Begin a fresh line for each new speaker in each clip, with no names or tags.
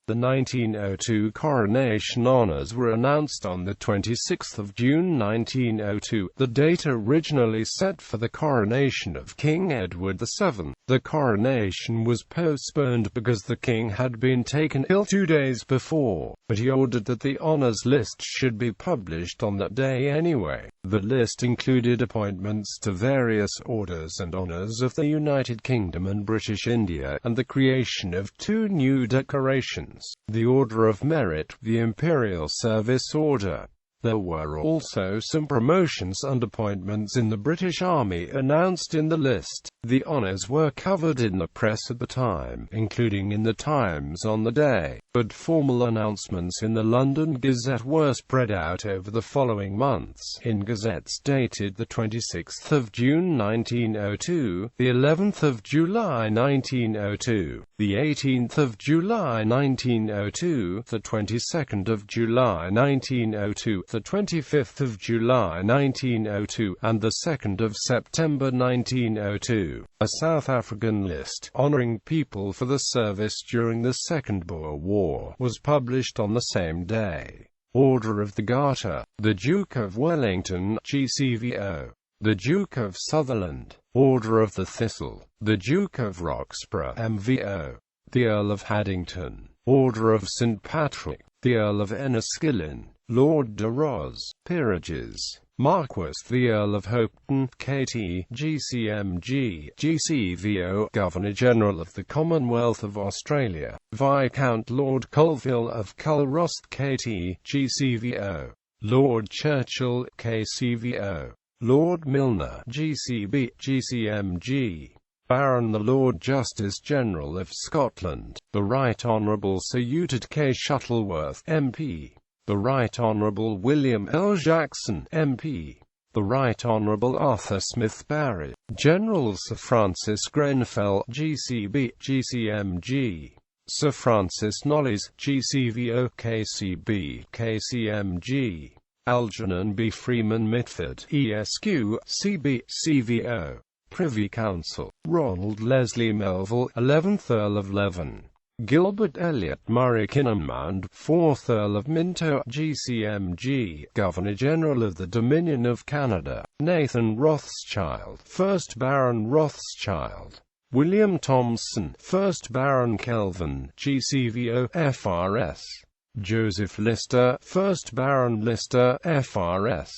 The 1902 Coronation Honours were announced on the 26th of June 1902, the date originally set for the coronation of King Edward VII. The coronation was postponed because the king had been taken ill 2 days before, but he ordered that the honours list should be published on that day anyway. The list included appointments to various orders and honours of the United Kingdom and British India, and the creation of 2 new decorations. The Order of Merit, the Imperial Service Order. There were also some promotions and appointments in the British Army announced in the list. The honours were covered in the press at the time, including in the Times on the day, but formal announcements in the London Gazette were spread out over the following months, in gazettes dated the 26th of June 1902, the 11th of July 1902, the 18th of July 1902, the 22nd of July 1902, the 25th of July 1902, and the 2nd of September 1902. A South African list, honouring people for the service during the Second Boer War, was published on the same day. Order of the Garter, the Duke of Wellington, GCVO. The Duke of Sutherland, Order of the Thistle, the Duke of Roxburgh, MVO. The Earl of Haddington, Order of St. Patrick, the Earl of Enniskillen, Lord de Ros, Peerages. Marquess the Earl of Hopetoun, KT, GCMG, GCVO, Governor-General of the Commonwealth of Australia, Viscount Lord Colville of Culross, KT, GCVO, Lord Churchill, KCVO, Lord Milner, GCB, GCMG, Baron the Lord Justice General of Scotland, the Right Honourable Sir Eustace K. Shuttleworth, MP. The Right Honourable William L. Jackson, MP. The Right Honourable Arthur Smith Barry, General Sir Francis Grenfell, GCB, GCMG. Sir Francis Knollys, GCVO, KCB, KCMG. Algernon B. Freeman Mitford, ESQ, CB, CVO. Privy Council, Ronald Leslie Melville, 11th Earl of Leven. Gilbert Elliot Murray Kinnaman, 4th Earl of Minto, GCMG, Governor-General of the Dominion of Canada. Nathan Rothschild, 1st Baron Rothschild. William Thomson, 1st Baron Kelvin, GCVO, FRS. Joseph Lister, 1st Baron Lister, FRS.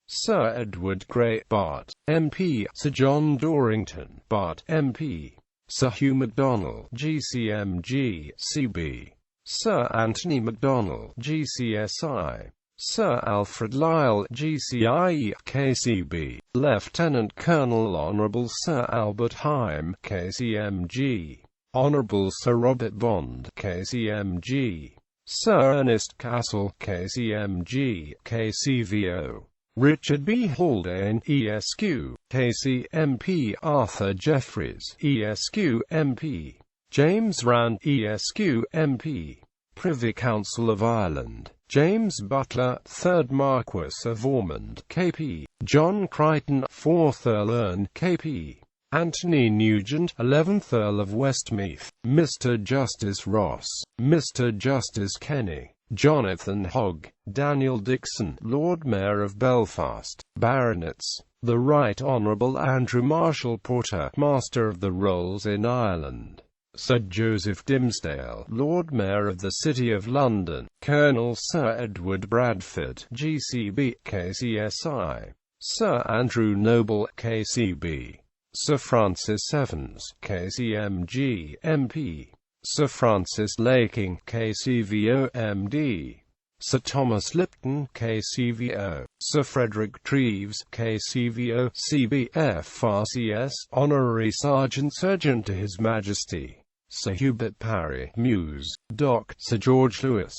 Sir Edward Grey, Bart, MP. Sir John Dorrington, Bart, MP. Sir Hugh MacDonald, GCMG, CB. Sir Anthony MacDonald, GCSI. Sir Alfred Lyle, GCIE, KCB. Lieutenant Colonel Honourable Sir Albert Heim, KCMG. Honourable Sir Robert Bond, KCMG. Sir Ernest Castle, KCMG, KCVO. Richard B. Haldane, ESQ, KCMP. Arthur Jeffreys, ESQ, MP. James Rand, ESQ, MP. Privy Council of Ireland. James Butler, 3rd Marquess of Ormond, KP. John Crichton, 4th Earl Erne, KP. Anthony Nugent, 11th Earl of Westmeath. Mr. Justice Ross, Mr. Justice Kenny. Jonathan Hogg, Daniel Dixon, Lord Mayor of Belfast. Baronets, the Right Honourable Andrew Marshall Porter, Master of the Rolls in Ireland. Sir Joseph Dimsdale, Lord Mayor of the City of London. Colonel Sir Edward Bradford, GCB, KCSI. Sir Andrew Noble, KCB. Sir Francis Evans, KCMG, MP. Sir Francis Laking, KCVO, MD. Sir Thomas Lipton, KCVO. Sir Frederick Treves, KCVO, CBFRCS, Honorary Sergeant Surgeon to His Majesty. Sir Hubert Parry, Muse, Doc. Sir George Lewis.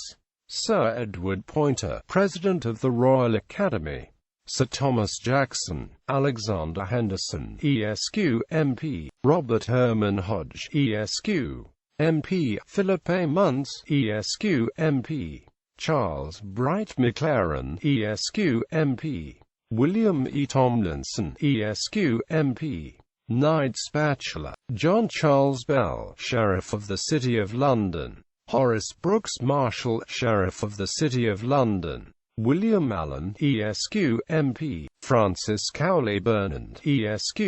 Sir Edward Poynter, President of the Royal Academy. Sir Thomas Jackson, Alexander Henderson, ESQ, MP. Robert Herman Hodge, ESQ, MP. Philip A. Muntz, ESQ, MP. Charles Bright McLaren, ESQ, MP. William E. Tomlinson, ESQ, MP. Knights Bachelor. John Charles Bell, Sheriff of the City of London. Horace Brooks Marshal, Sheriff of the City of London. William Allen, Esq, MP. Francis Cowley Burnand, Esq.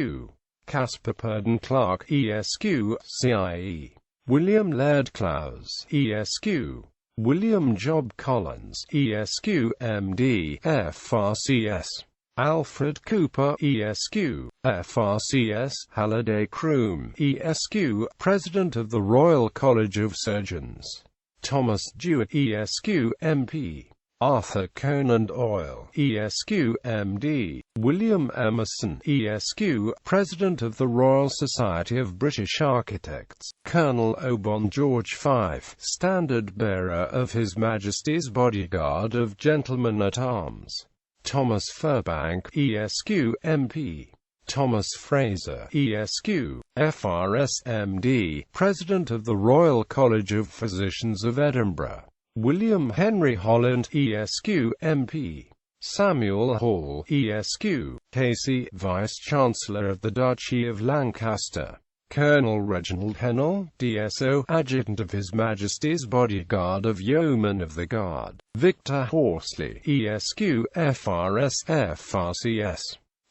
Caspar Purdon Clark, Esq, CIE. William Laird Clowes, Esq. William Job Collins, Esq, MD, FRCS. Alfred Cooper, Esq, FRCS. Halliday Croom, Esq, President of the Royal College of Surgeons. Thomas Jewett, Esq, MP. Arthur Conan Doyle, Esq, MD. William Emerson, Esq, President of the Royal Society of British Architects. Colonel Obon George V, Standard-Bearer of His Majesty's Bodyguard of Gentlemen-at-Arms. Thomas Furbank, Esq, MP. Thomas Fraser, Esq, FRS, MD, President of the Royal College of Physicians of Edinburgh. William Henry Holland, Esq, MP. Samuel Hall, Esq, Casey, Vice-Chancellor of the Duchy of Lancaster. Colonel Reginald Hennell, DSO, Adjutant of His Majesty's Bodyguard of Yeomen of the Guard. Victor Horsley, Esq, FRS, FRCS.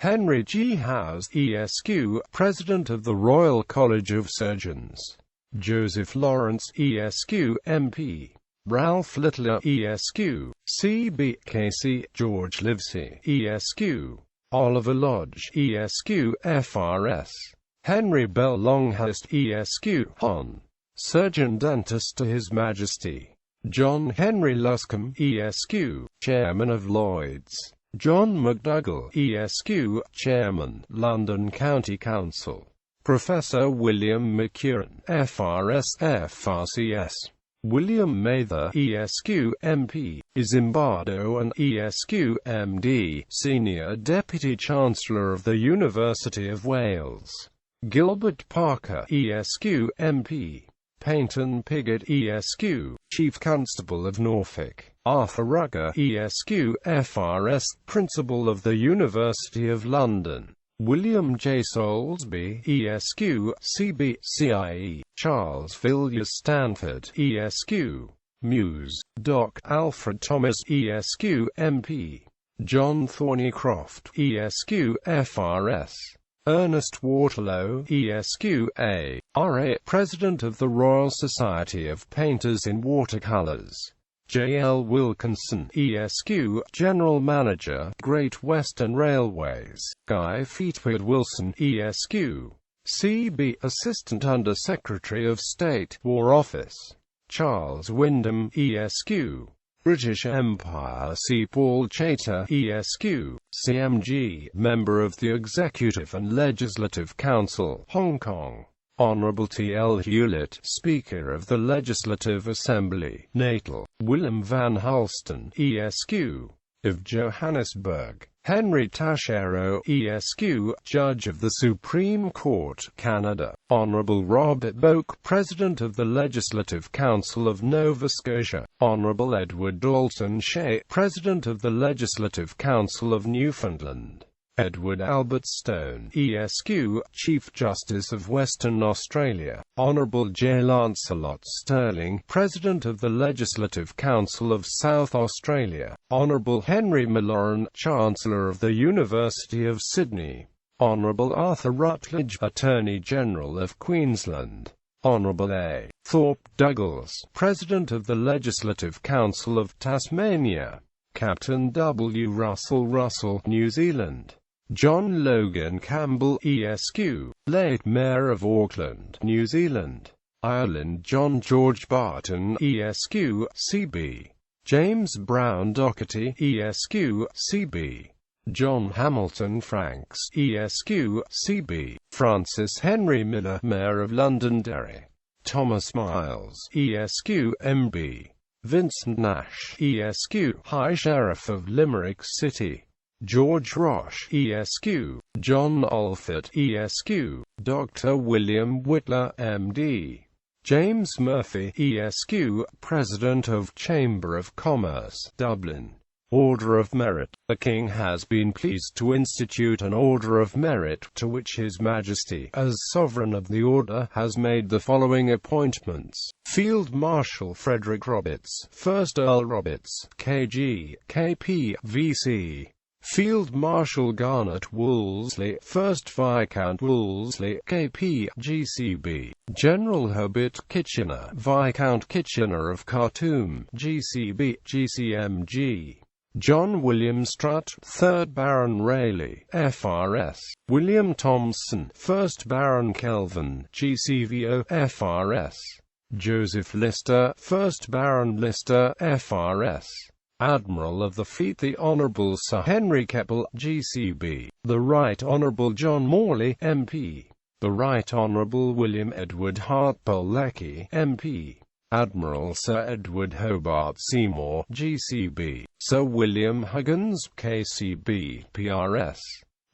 Henry G. Howes, Esq, President of the Royal College of Surgeons. Joseph Lawrence, Esq, MP. Ralph Littler, Esq, C.B. Casey. George Livesey, Esq. Oliver Lodge, Esq, FRS. Henry Bell Longhurst, Esq, Hon. Surgeon-Dentist to His Majesty. John Henry Luscombe, Esq, Chairman of Lloyd's. John McDougall, Esq, Chairman, London County Council. Professor William McEwan, FRS, FRCS. William Mather, Esq, MP. Zimbardo and Esq, MD, Senior Deputy Chancellor of the University of Wales. Gilbert Parker, Esq, MP. Peyton Piggott, Esq, Chief Constable of Norfolk. Arthur Rugger, Esq, FRS, Principal of the University of London. William J. Soulsby, Esq, CB, CIE. Charles Villiers Stanford, Esq. Muse. Doc. Alfred Thomas, Esq, MP. John Thornycroft, Esq, FRS. Ernest Waterlow, Esq, A.R.A., President of the Royal Society of Painters in Watercolours. J. L. Wilkinson, Esq, General Manager, Great Western Railways. Guy Fleetwood Wilson, Esq, C.B. Assistant Under Secretary of State, War Office. Charles Wyndham, Esq, British Empire. C. Paul Chater, Esq, CMG, Member of the Executive and Legislative Council, Hong Kong. Honourable T. L. Hewlett, Speaker of the Legislative Assembly, Natal. Willem van Hulsten, Esq, of Johannesburg. Henry Tashero, Esq, Judge of the Supreme Court, Canada. Honourable Robert Boak, President of the Legislative Council of Nova Scotia. Honourable Edward Dalton Shea, President of the Legislative Council of Newfoundland. Edward Albert Stone, Esq, Chief Justice of Western Australia. Honourable J. Lancelot Sterling, President of the Legislative Council of South Australia. Honourable Henry Milloran, Chancellor of the University of Sydney. Honourable Arthur Rutledge, Attorney General of Queensland. Honourable A. Thorpe Douglas, President of the Legislative Council of Tasmania. Captain W. Russell, New Zealand. John Logan Campbell, Esq, late Mayor of Auckland, New Zealand. Ireland. John George Barton, Esq, CB. James Brown Doherty, Esq, CB. John Hamilton Franks, Esq, CB. Francis Henry Miller, Mayor of Londonderry. Thomas Miles, Esq, MB. Vincent Nash, Esq, High Sheriff of Limerick City. George Roche, Esq. John Alford, Esq. Dr. William Whitler, MD. James Murphy, Esq. President of Chamber of Commerce, Dublin. Order of Merit. The King has been pleased to institute an Order of Merit, to which His Majesty, as Sovereign of the Order, has made the following appointments. Field Marshal Frederick Roberts, 1st Earl Roberts, KG, KP, VC. Field Marshal Garnet Wolseley, 1st Viscount Wolseley, KP, GCB. General Herbert Kitchener, Viscount Kitchener of Khartoum, GCB, GCMG. John William Strutt, 3rd Baron Rayleigh, FRS. William Thompson, 1st Baron Kelvin, GCVO, FRS. Joseph Lister, 1st Baron Lister, FRS. Admiral of the Fleet the Honourable Sir Henry Keppel, GCB. The Right Honourable John Morley, MP. The Right Honourable William Edward Hartpole Lecky, MP. Admiral Sir Edward Hobart Seymour, GCB. Sir William Huggins, KCB, PRS.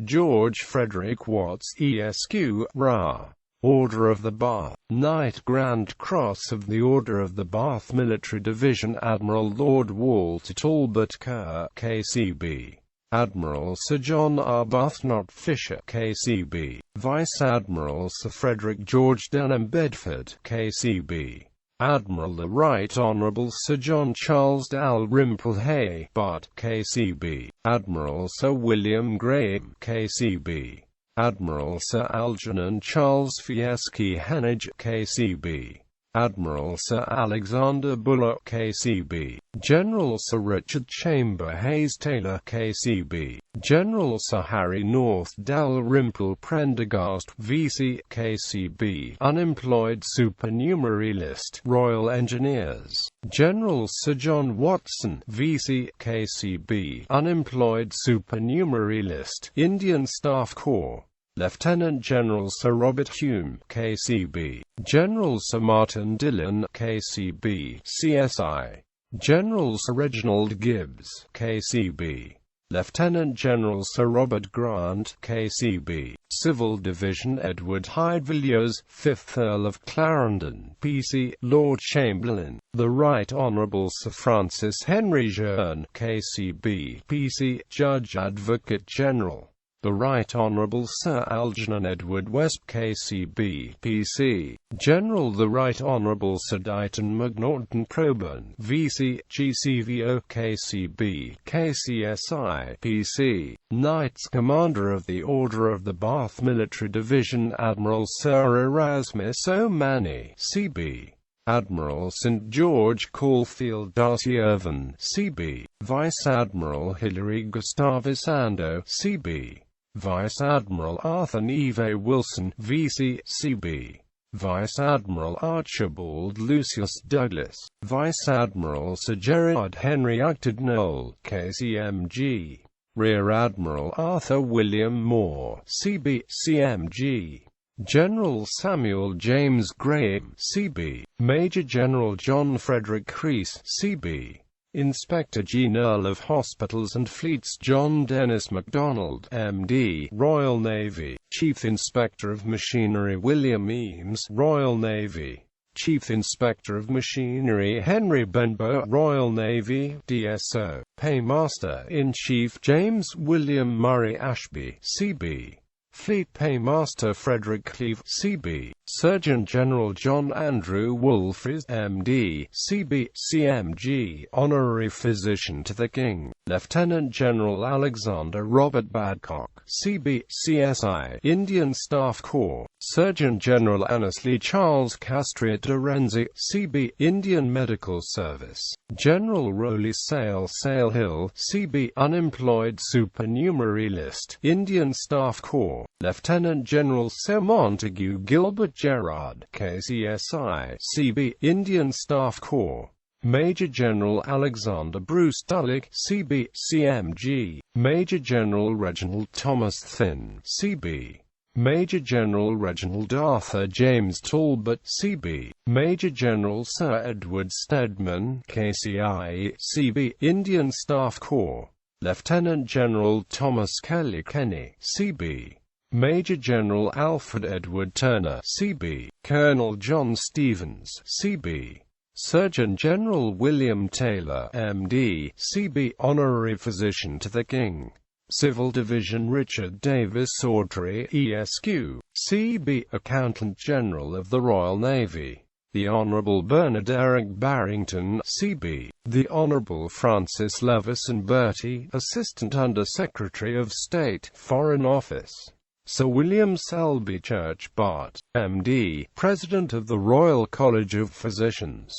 George Frederick Watts, ESQ, RA. Order of the Bath. Knight Grand Cross of the Order of the Bath Military Division Admiral Lord Walter Talbot Kerr, KCB. Admiral Sir John Arbuthnot Fisher, KCB. Vice Admiral Sir Frederick George Denham Bedford, KCB. Admiral the Right Honourable Sir John Charles Dalrymple Hay, Bart, KCB. Admiral Sir William Graham, KCB. Admiral Sir Algernon Charles Fieschi Heneage, KCB. Admiral Sir Alexander Bullock, KCB. General Sir Richard Chamber Hayes Taylor, KCB. General Sir Harry North Dalrymple Prendergast, VC, KCB. Unemployed Supernumerary List, Royal Engineers. General Sir John Watson, VC, KCB. Unemployed Supernumerary List, Indian Staff Corps. Lieutenant General Sir Robert Hume, KCB. General Sir Martin Dillon, KCB, CSI. General Sir Reginald Gibbs, KCB. Lieutenant General Sir Robert Grant, KCB. Civil Division Edward Hyde Villiers, 5th Earl of Clarendon, PC, Lord Chamberlain. The Right Honourable Sir Francis Henry Jeune, KCB, PC, Judge Advocate General. The Right Honourable Sir Algernon Edward West, KCB, PC. General the Right Honourable Sir Dighton Macnaghten Proburn, VC, GCVO, KCB, KCSI, PC. Knights Commander of the Order of the Bath Military Division Admiral Sir Erasmus O'Mani, CB. Admiral St George Caulfield Darcy Irvine, CB. Vice Admiral Hilary Gustavus Ando, CB. Vice Admiral Arthur Neve Wilson, VC, CB. Vice Admiral Archibald Lucius Douglas. Vice Admiral Sir Gerard Henry Acton Noel, KCMG. Rear Admiral Arthur William Moore, CB, CMG. General Samuel James Graham, CB. Major General John Frederick Creese, CB. Inspector General of Hospitals and Fleets John Dennis MacDonald, MD, Royal Navy. Chief Inspector of Machinery William Eames, Royal Navy. Chief Inspector of Machinery Henry Benbow, Royal Navy, DSO. Paymaster-in-Chief James William Murray Ashby, CB. Fleet Paymaster Frederick Cleve, CB. Surgeon General John Andrew Wolfries, MD, CB, CMG. Honorary Physician to the King, Lieutenant General Alexander Robert Badcock, CB, CSI. Indian Staff Corps. Surgeon General Annesley Charles Castriot de Renzi, CB. Indian Medical Service. General Rowley Sale Hill, CB. Unemployed Supernumerary List, Indian Staff Corps. Lieutenant General Sir Montague Gilbert Gerard, KCSI, CB. Indian Staff Corps. Major General Alexander Bruce Dullock, CB, CMG. Major General Reginald Thomas Thynne, CB. Major General Reginald Arthur James Talbot, CB. Major General Sir Edward Stedman, KCI, CB. Indian Staff Corps. Lieutenant General Thomas Kelly Kenny, CB. Major General Alfred Edward Turner, CB. Colonel John Stevens, CB. Surgeon General William Taylor, MD, CB, Honorary Physician to the King. Civil Division Richard Davis Awdry, ESQ, CB, Accountant General of the Royal Navy. The Honourable Bernard Eric Barrington, CB. The Honourable Francis Levison Bertie, Assistant Under Secretary of State, Foreign Office. Sir William Selby Church Bart, MD, President of the Royal College of Physicians.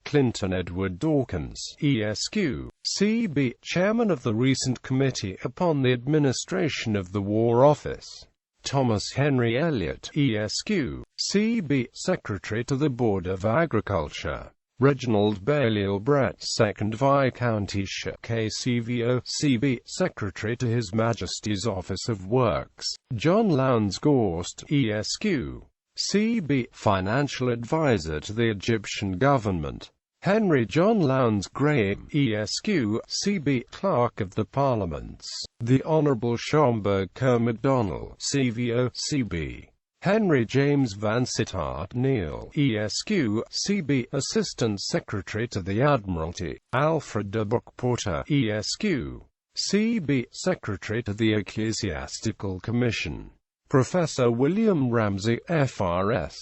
Clinton Edward Dawkins, ESQ, CB, Chairman of the recent Committee upon the Administration of the War Office. Thomas Henry Elliot, ESQ, CB, Secretary to the Board of Agriculture. Reginald Balliol Brett, 2nd Viscountshire, KCVO, CB, Secretary to His Majesty's Office of Works. John Lowndes Gorst, ESQ, CB, Financial Advisor to the Egyptian Government. Henry John Lowndes Graham, ESQ, CB, Clerk of the Parliaments. The Honourable Schomburgh Kerr-MacDonald, CVO, CB. Henry James Vansittart Neale, ESQ, CB, Assistant Secretary to the Admiralty. Alfred de Porter, ESQ, CB, Secretary to the Ecclesiastical Commission. Professor William Ramsay, FRS.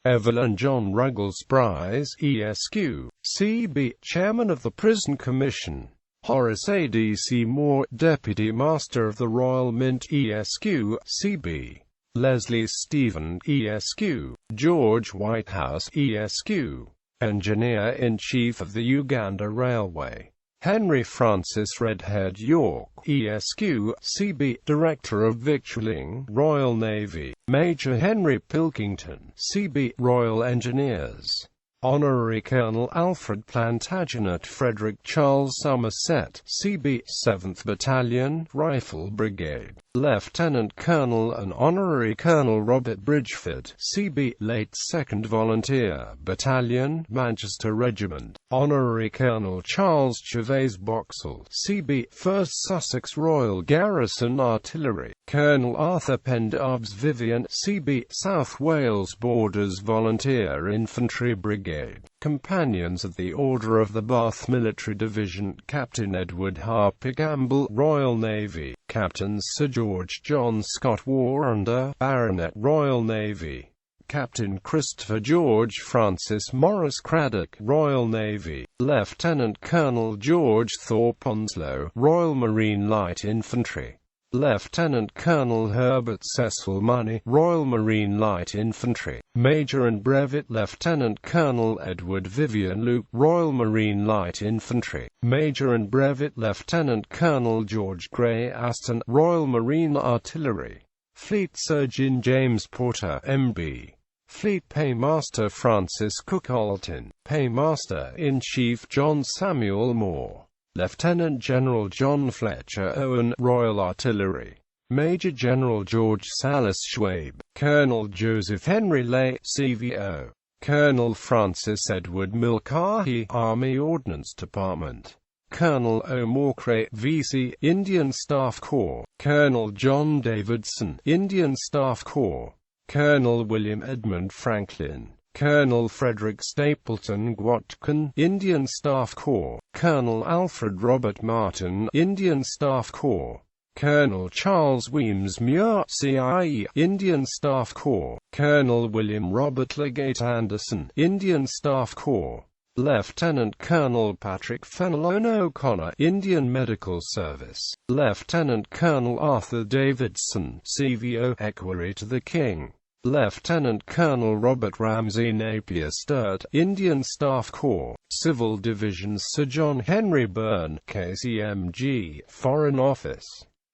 Evelyn John Ruggles Bryce, ESQ, CB, Chairman of the Prison Commission. Horace A.D.C. Moore, Deputy Master of the Royal Mint, ESQ, CB. Leslie Stephen, ESQ. George Whitehouse, ESQ. Engineer-in-Chief of the Uganda Railway. Henry Francis Redhead York, ESQ, CB, Director of Victualling, Royal Navy. Major Henry Pilkington, CB, Royal Engineers. Honorary Colonel Alfred Plantagenet Frederick Charles Somerset, CB, 7th Battalion, Rifle Brigade. Lieutenant Colonel and Honorary Colonel Robert Bridgeford, CB, late 2nd Volunteer Battalion, Manchester Regiment. Honorary Colonel Charles Gervase Boxall, CB, 1st Sussex Royal Garrison Artillery. Colonel Arthur Pendarves Vivian, CB, South Wales Borders Volunteer Infantry Brigade. Companions of the Order of the Bath Military Division. Captain Edward Harper Gamble, Royal Navy. Captain Sir George John Scott Warrender, Baronet, Royal Navy. Captain Christopher George Francis Morris Craddock, Royal Navy. Lieutenant Colonel George Thorpe Onslow, Royal Marine Light Infantry. Lieutenant Colonel Herbert Cecil Money, Royal Marine Light Infantry. Major and Brevet Lieutenant Colonel Edward Vivian Luke, Royal Marine Light Infantry. Major and Brevet Lieutenant Colonel George Grey Aston, Royal Marine Artillery. Fleet Surgeon James Porter, MB. Fleet Paymaster Francis Cook Alton. Paymaster-in-Chief John Samuel Moore. Lieutenant General John Fletcher Owen, Royal Artillery. Major General George Salis Schwabe. Colonel Joseph Henry Lay, CVO. Colonel Francis Edward Mulcahy, Army Ordnance Department. Colonel Omar Cray, VC, Indian Staff Corps. Colonel John Davidson, Indian Staff Corps. Colonel William Edmund Franklin. Colonel Frederick Stapleton Gwatkin, Indian Staff Corps. Colonel Alfred Robert Martin, Indian Staff Corps. Colonel Charles Weems Muir, CIE, Indian Staff Corps. Colonel William Robert Legate Anderson, Indian Staff Corps. Lieutenant Colonel Patrick Fenelon O'Connor, Indian Medical Service. Lieutenant Colonel Arthur Davidson, CVO, Equerry to the King. Lieutenant Colonel Robert Ramsay Napier Sturt, Indian Staff Corps. Civil Divisions Sir John Henry Byrne, KCMG, Foreign Office.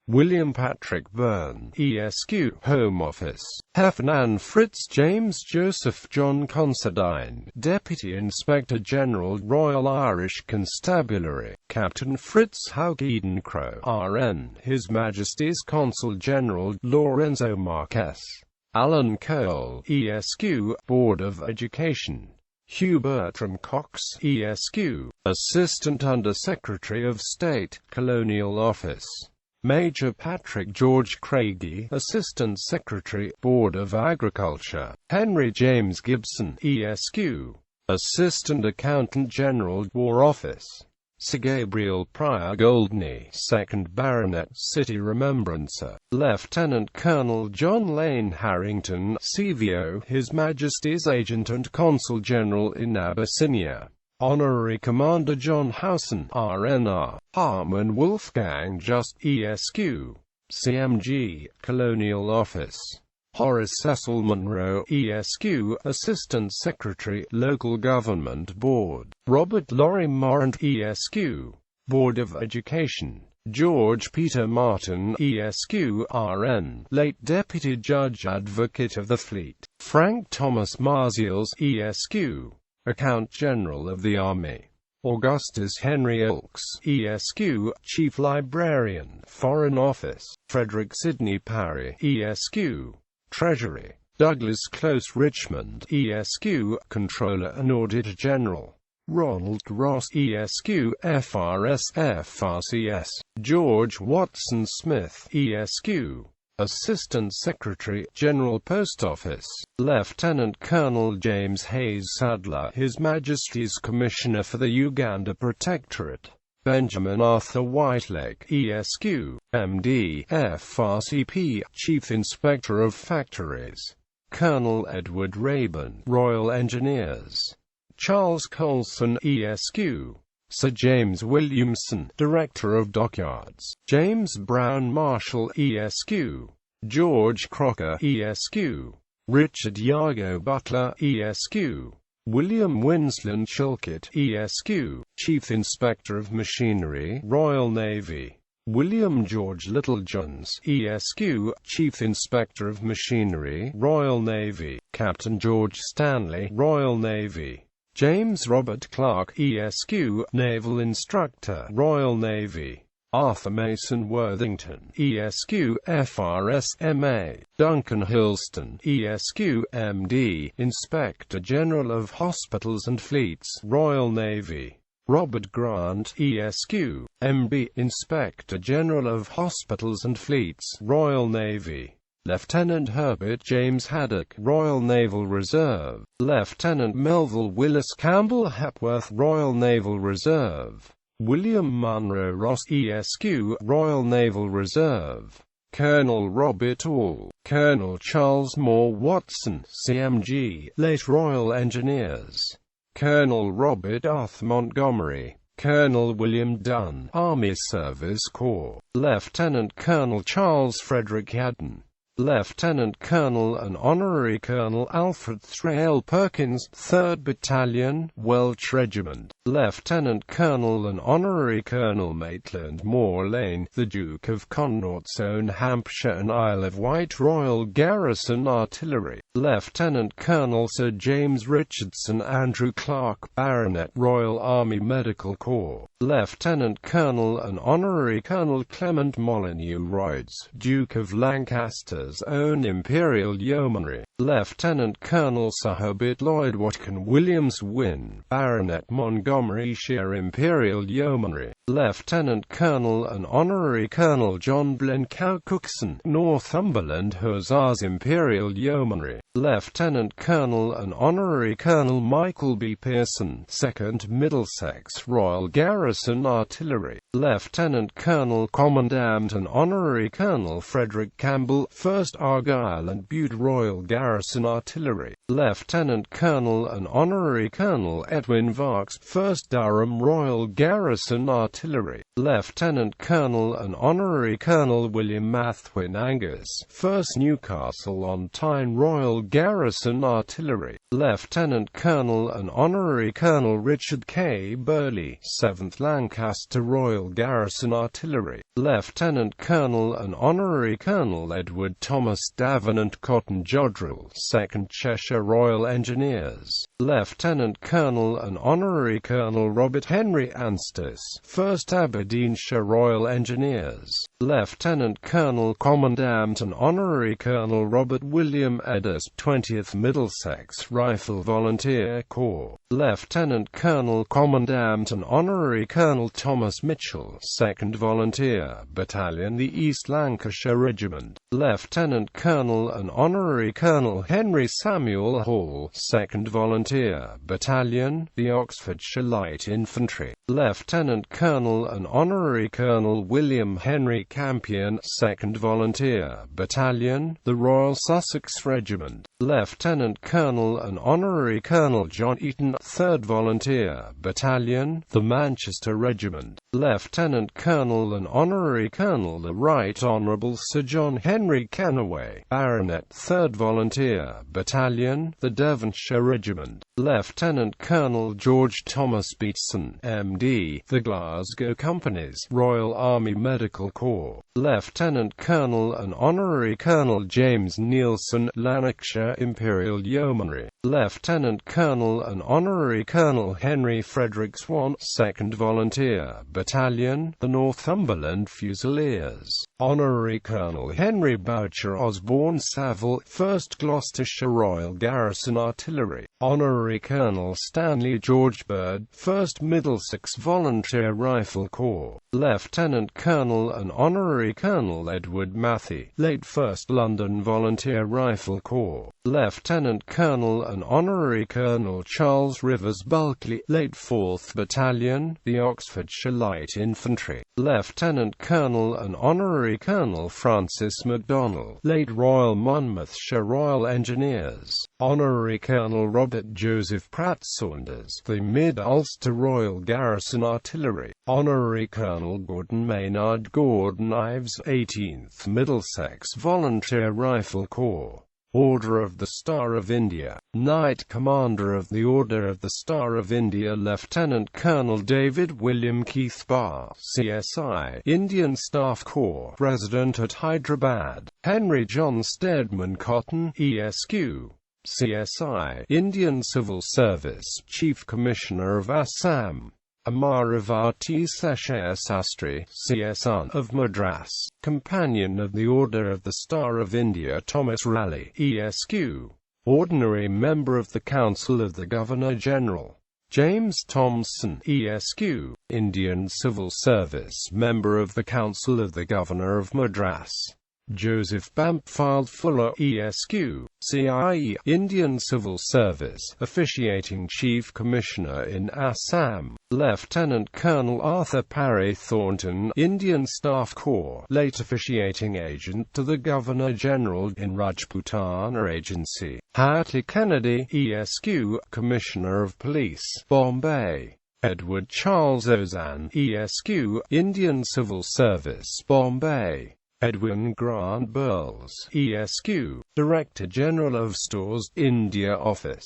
William Patrick Byrne, ESQ, Home Office. Heffernan Fritz James Joseph John Considine, Deputy Inspector General, Royal Irish Constabulary. Captain Fritz Haug Edencrow, RN, His Majesty's Consul General, Lorenzo Marquess. Alan Cole, ESQ, Board of Education. Hugh Bertram Cox, ESQ, Assistant Under Secretary of State, Colonial Office. Major Patrick George Craigie, Assistant Secretary, Board of Agriculture. Henry James Gibson, ESQ, Assistant Accountant General, War Office. Sir Gabriel Prior Goldney, 2nd Baronet, City Remembrancer. Lieutenant Colonel John Lane Harrington, CVO, His Majesty's Agent and Consul General in Abyssinia. Honorary Commander John Howson, RNR. Harman Wolfgang Just, ESQ. CMG, Colonial Office. Horace Cecil Munro, ESQ, Assistant Secretary, Local Government Board. Robert Laurie Morant, ESQ, Board of Education. George Peter Martin, ESQ, RN, late Deputy Judge Advocate of the Fleet. Frank Thomas Marzials, ESQ, Account General of the Army. Augustus Henry Ilks, ESQ, Chief Librarian, Foreign Office. Frederick Sidney Parry, ESQ, Treasury. Douglas Close Richmond, ESQ, Controller and Auditor General. Ronald Ross, ESQ, FRS, FRCS. George Watson Smith, ESQ, Assistant Secretary, General Post Office. Lieutenant Colonel James Hayes Sadler, His Majesty's Commissioner for the Uganda Protectorate. Benjamin Arthur Whiteleg, ESQ, MD, FRCP, Chief Inspector of Factories. Colonel Edward Rayburn, Royal Engineers. Charles Colson, ESQ. Sir James Williamson, Director of Dockyards. James Brown Marshall, ESQ. George Crocker, ESQ. Richard Iago Butler, ESQ. William Winsland Chilcott, ESQ, Chief Inspector of Machinery, Royal Navy. William George Littlejohns, ESQ, Chief Inspector of Machinery, Royal Navy. Captain George Stanley, Royal Navy. James Robert Clark, ESQ, Naval Instructor, Royal Navy. Arthur Mason Worthington, ESQ, FRS, MA. Duncan Hillston, ESQ, MD, Inspector General of Hospitals and Fleets, Royal Navy. Robert Grant, ESQ, MB, Inspector General of Hospitals and Fleets, Royal Navy. Lieutenant Herbert James Haddock, Royal Naval Reserve. Lieutenant Melville Willis Campbell Hepworth, Royal Naval Reserve. William Munro Ross, ESQ, Royal Naval Reserve. Colonel Robert Hall. Colonel Charles Moore Watson, CMG, late Royal Engineers. Colonel Robert Arthur Montgomery. Colonel William Dunn, Army Service Corps. Lieutenant Colonel Charles Frederick Haddon. Lieutenant Colonel and Honorary Colonel Alfred Thrale Perkins, 3rd Battalion, Welsh Regiment. Lieutenant Colonel and Honorary Colonel Maitland Moore Lane, the Duke of Connaught's Own Hampshire and Isle of Wight Royal Garrison Artillery. Lieutenant Colonel Sir James Richardson Andrew Clark, Baronet, Royal Army Medical Corps. Lieutenant Colonel and Honorary Colonel Clement Molyneux Royds, Duke of Lancaster's Own Imperial Yeomanry. Lieutenant Colonel Sir Herbert Lloyd Watkin Williams Wynne, Baronet Montgomeryshire Imperial Yeomanry. Lieutenant Colonel and Honorary Colonel John Blencow Cookson, Northumberland Hussars Imperial Yeomanry. Lieutenant Colonel and Honorary Colonel Michael B. Pearson, 2nd Middlesex Royal Garrison Artillery. Lieutenant Colonel Commandant and Honorary Colonel Frederick Campbell, 1st Argyll and Bute Royal Garrison Artillery. Lieutenant Colonel and Honorary Colonel Edwin Vaux, 1st Durham Royal Garrison Artillery. Lieutenant Colonel and Honorary Colonel William Mathwin Angus, 1st Newcastle-on-Tyne Royal Garrison Artillery. Lieutenant Colonel and Honorary Colonel Richard K. Burley, 7th Lancaster Royal Garrison Artillery. Lieutenant Colonel and Honorary Colonel Edward Thomas Davenant Cotton Jodrell, 2nd Cheshire Royal Engineers. Lieutenant Colonel and Honorary Colonel Robert Henry Anstis, 1st Aberdeenshire Royal Engineers. Lieutenant Colonel Commandant and Honorary Colonel Robert William Edis, 20th Middlesex Rifle Volunteer Corps. Lieutenant Colonel Commandant and Honorary Colonel Thomas Mitchell, 2nd Volunteer Battalion, the East Lancashire Regiment. Lieutenant Colonel and Honorary Colonel Henry Samuel Hall, 2nd Volunteer Battalion, the Oxfordshire Light Infantry. Lieutenant Colonel and Honorary Colonel William Henry Campion, 2nd Volunteer Battalion, the Royal Sussex Regiment. Lieutenant Colonel and Honorary Colonel John Eaton, 3rd Volunteer Battalion, the Manchester Regiment. Lieutenant Colonel and Honorary Colonel the Right Honourable Sir John Henry Kennaway, Baronet, 3rd Volunteer Battalion, the Devonshire Regiment. Lieutenant Colonel George Thomas Beatson, MD, the Glasgow Company's Royal Army Medical Corps. Lieutenant Colonel and Honorary Colonel James Neilson, Lanarkshire Imperial Yeomanry. Lieutenant Colonel and Honorary Colonel Henry Frederick Swan, 2nd Volunteer Battalion, the Northumberland Fusiliers. Honorary Colonel Henry Boucher Osborne Saville, 1st Gloucestershire Royal Garrison Artillery. Honorary Colonel Stanley George Bird, 1st Middlesex Volunteer Rifle Corps. Lieutenant Colonel and Honorary Colonel Edward Matthey, late 1st London Volunteer Rifle Corps. Lieutenant Colonel and Honorary Colonel Charles Rivers Bulkley, late 4th Battalion, the Oxfordshire Light Infantry. Lieutenant Colonel and Honorary Colonel Francis MacDonald, late Royal Monmouthshire Royal Engineers. Honorary Colonel Robert Joseph Pratt Saunders, the Mid-Ulster Royal Garrison Artillery. Honorary Colonel Gordon Maynard Gordon Ives, 18th Middlesex Volunteer Rifle Corps. Order of the Star of India. Knight Commander of the Order of the Star of India Lieutenant Colonel David William Keith Barr, CSI, Indian Staff Corps. Resident at Hyderabad. Henry John Steadman Cotton, ESQ, CSI, Indian Civil Service. Chief Commissioner of Assam. Amaravati Seshaya Sastry, CSI, of Madras. Companion of the Order of the Star of India Thomas Raleigh, ESQ. Ordinary Member of the Council of the Governor-General. James Thompson, ESQ. Indian Civil Service. Member of the Council of the Governor of Madras. Joseph Bampfylde Fuller, ESQ, CIE, Indian Civil Service, Officiating Chief Commissioner in Assam. Lieutenant Colonel Arthur Parry Thornton, Indian Staff Corps, late Officiating Agent to the Governor-General in Rajputana Agency. Hartley Kennedy, ESQ, Commissioner of Police, Bombay. Edward Charles Ozanne, ESQ, Indian Civil Service, Bombay. Edwin Grant Burles, ESQ, Director General of Stores, India Office.